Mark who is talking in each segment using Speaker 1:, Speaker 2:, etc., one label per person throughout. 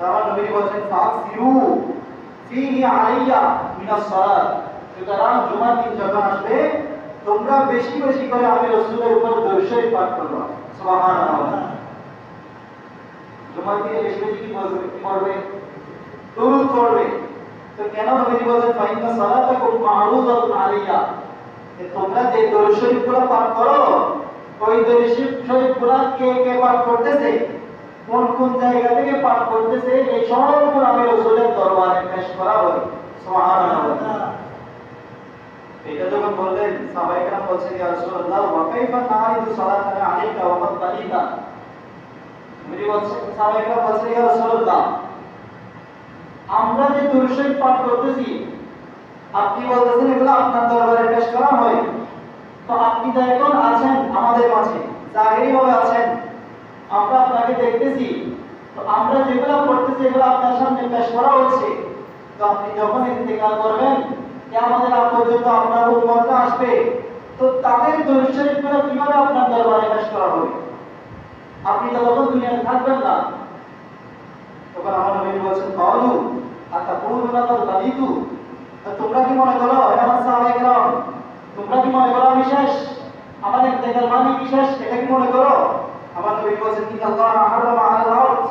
Speaker 1: আমার নবী বলেছেন ফাকসিরু ফিহি আলাইয়া মিনাস সালাত, সুতরাং জুমার দিন যখন আসবে তোমরা বেশি বেশি করে আমি রাসূলের উপর দরুদ শরীফ পাঠ করবা। সুবহানাল্লাহ। জুমার দিনে বেশি বেশি কি পড়বে? দরুদ পড়বে। তো কেন নবী বলেছেন ফাইন্না সালাতাকুম মা'রুদাতুন আলাইয়া, যে তোমরা যে দরুদ শরীফগুলো পাঠ করো ওই দরুদ শরীফগুলো কে কে পাঠ করতেছে, কোন কোন জায়গা থেকে পাঠ করতেছে, এই সবগুলো আমি রাসূলের দরবারে পেশ করা হবে। সুবহানাল্লাহ। এটা যখন বললেন সাহাবায়ে কেরাম বলছেন ইয়া রাসূলুল্লাহ ওয়া কাইফা নারিদু সালাতানা আলাইকা ওয়া কাদ তালিতা, নবী বলছেন সাহাবায়ে কেরাম বলছেন ইয়া রাসূলুল্লাহ আমরা যে দরুদ শরীফ পাঠ করতেছি আপনি বলতেছেন এগুলো আপনার দরবারে পেশ করা হয়, তো আপনি তো এখন আছেন আমাদের মাঝে, জাহিরি ভাবে আছেন, আমরা আপনাকে দেখতেছি, তো আমরা যেগুলো পড়তেছি এগুলো আপনার সামনে পেশ করা হচ্ছে, তো আপনি যখন ইন্তেকাল করবেন কিয়ামতের আগ পর্যন্ত আপনার উম্মতরা আসবে, তো তাদের দরুদ শরীফগুলো কিভাবে আপনার দরবারে পেশ করা হবে? আপনি তো তখন দুনিয়াতে থাকবেন না। তখন আমার নবী বলেছেন কালু আতাকুলুনা কাদ তালিতু, তোমরা কি মনে করো হে আমার সাহাবায়ে কেরাম, তোমরা কি মনে করো আমি শেষ, আমার ইন্তেকাল মানে কি শেষ, এটা কি মনে করো? আমার নবী বলেছেন ইন্নাল্লাহ হারামা আলাল আরদ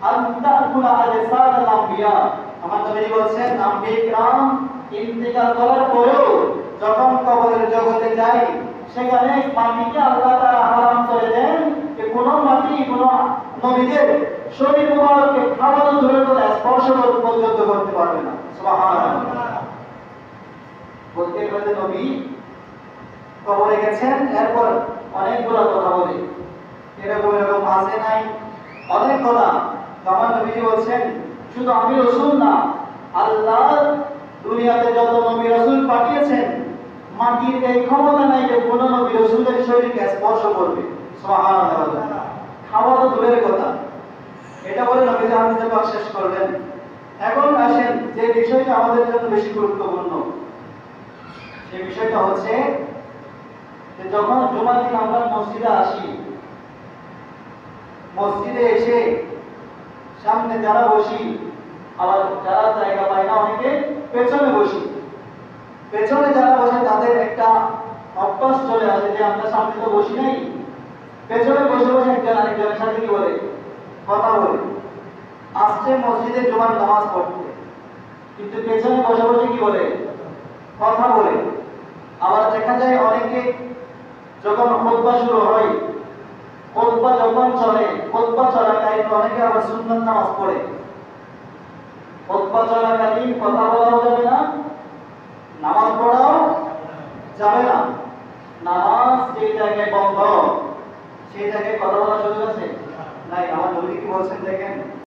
Speaker 1: আন তাকুলা আজসাদাল আম্বিয়া, আমার নবী বলেছেন আম্বিয়া কিরাম ইন্তেকাল করার পরেও যখন কবরের জগতে যায় সেখানে মাটিকে আল্লাহ তাআলা হারাম করে দেন যে কোন মাটি কোন নবীদের শরীর মুবারককে খাওয়ানো দূরের কথা স্পর্শ পর্যন্ত করতে পারবে না। সুবহানাল্লাহ। বলতে গেলে নবী কবরে গেছেন, এরপর অনেকগুলো কথা বলে, এরকম এরকম আছে নাই অনেক কথা। আমার নবীজি বলছেন শুধু আমি রাসূল না, আল্লাহ দুনিয়াতে যত নবী রাসূল পাঠিয়েছেন মাটির এই ক্ষমতা নাই যে কোন নবী রাসূলের শরীরকে স্পর্শ করবে। সুবহানাল্লাহ। খাওয়া তো দূরের কথা। এটা বলে নবী হাদিসে পাক শেষ করলেন। এখন আসেন যে বিষয়টা আমাদের জন্য বেশি গুরুত্বপূর্ণ, সেই বিষয়টা হচ্ছে যে যখন জুমার দিন আমরা মসজিদে আসি, মসজিদে এসে সামনে যারা বসি, আবার যারা জায়গা পায় না অনেকে পেছনে বসি, পেছনে যারা বসে তাদের একটা অভ্যাস চলে আসে যে আমরা সামনে তো বসি নাই, পেছনে বসে বসে একজন আরেকজনের সাথে কি বলে, কথা বলে, আসছে মসজিদে জুমার নামাজ পড়তে, কিন্তু পেছনে বসে বসে কি বলে, কথা বলে। আবার দেখা যায় অনেকে যখন খুতবা শুরু হয়, খুতবা যখন চলে, খুতবা চলাকালীন অনেকে আবার সুন্নাত নামাজ পড়ে। খুতবা চলাকালীন কথা বলাও যাবে না, নামাজ পড়াও যাবে না। নামাজ যে জায়গায় বন্ধ সেই জায়গায় কথা বলার সুযোগ আছে নাই। আমার নবী কি বলছেন দেখেন,